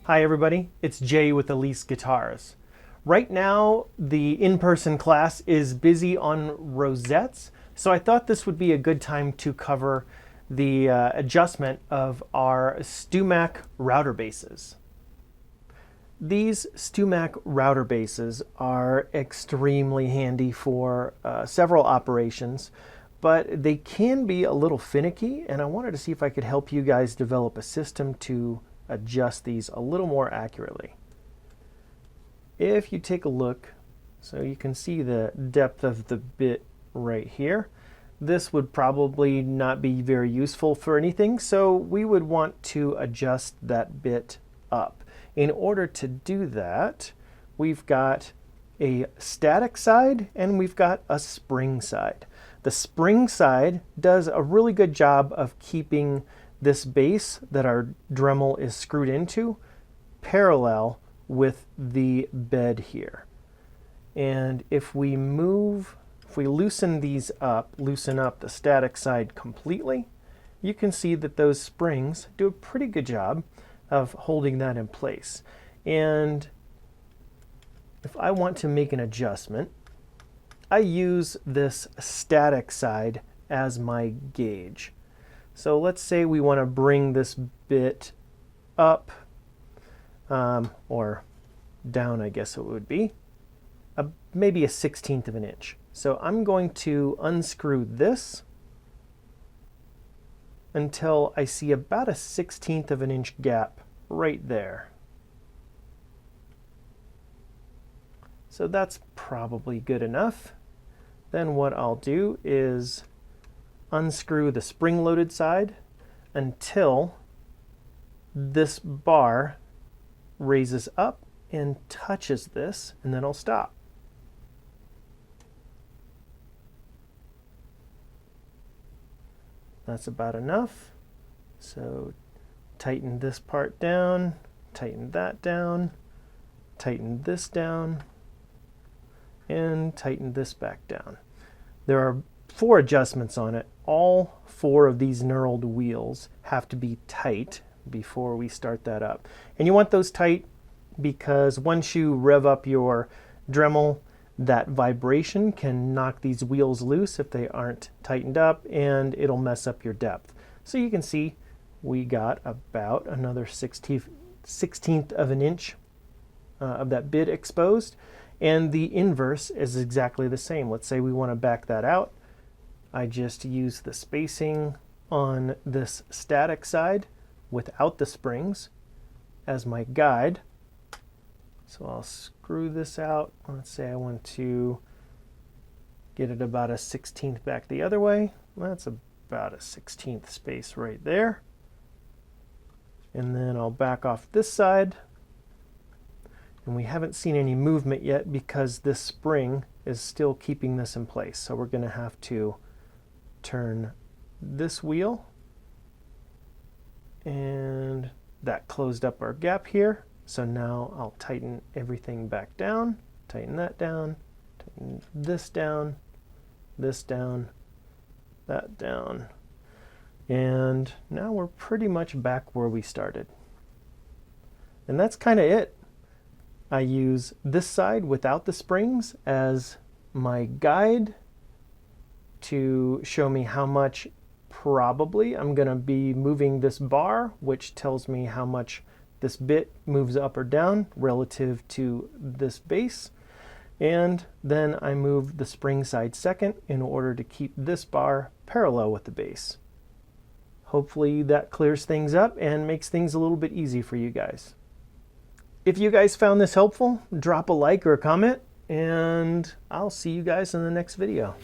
Hi everybody, it's Jay with Elise Guitars. Right now, the in-person class is busy on rosettes, so I thought this would be a good time to cover the adjustment of our StewMac router bases. These StewMac router bases are extremely handy for several operations, but they can be a little finicky, and I wanted to see if I could help you guys develop a system to adjust these a little more accurately. If you take a look, so you can see the depth of the bit right here. This would probably not be very useful for anything, so we would want to adjust that bit up. In order to do that, we've got a static side and we've got a spring side. The spring side does a really good job of keeping this base that our Dremel is screwed into parallel with the bed here. And if we loosen these up, loosen up the static side completely, you can see that those springs do a pretty good job of holding that in place. And if I want to make an adjustment, I use this static side as my gauge. So let's say we want to bring this bit up, or down, I guess it would be, maybe a 1/16 of an inch. So I'm going to unscrew this until I see about a 1/16 of an inch gap right there. So that's probably good enough. Then what I'll do is unscrew the spring-loaded side until this bar raises up and touches this, and then I'll stop. That's about enough. So tighten this part down, tighten that down, tighten this down, and tighten this back down. There are 4 adjustments on it. All 4 of these knurled wheels have to be tight before we start that up. And you want those tight because once you rev up your Dremel, that vibration can knock these wheels loose if they aren't tightened up, and it'll mess up your depth. So you can see we got about another 1/16 of an inch of that bit exposed. And the inverse is exactly the same. Let's say we want to back that out. I just use the spacing on this static side without the springs as my guide. So I'll screw this out. Let's say I want to get it about a 1/16 back the other way. That's about a 1/16 space right there. And then I'll back off this side. And we haven't seen any movement yet because this spring is still keeping this in place. So we're going to have to turn this wheel, and that closed up our gap here. So now I'll tighten everything back down, tighten that down, tighten this down, that down. And now we're pretty much back where we started. And that's kind of it. I use this side without the springs as my guide to show me how much probably I'm going to be moving this bar, which tells me how much this bit moves up or down relative to this base. And then I move the spring side second in order to keep this bar parallel with the base. Hopefully that clears things up and makes things a little bit easy for you guys. If you guys found this helpful, drop a like or a comment, and I'll see you guys in the next video.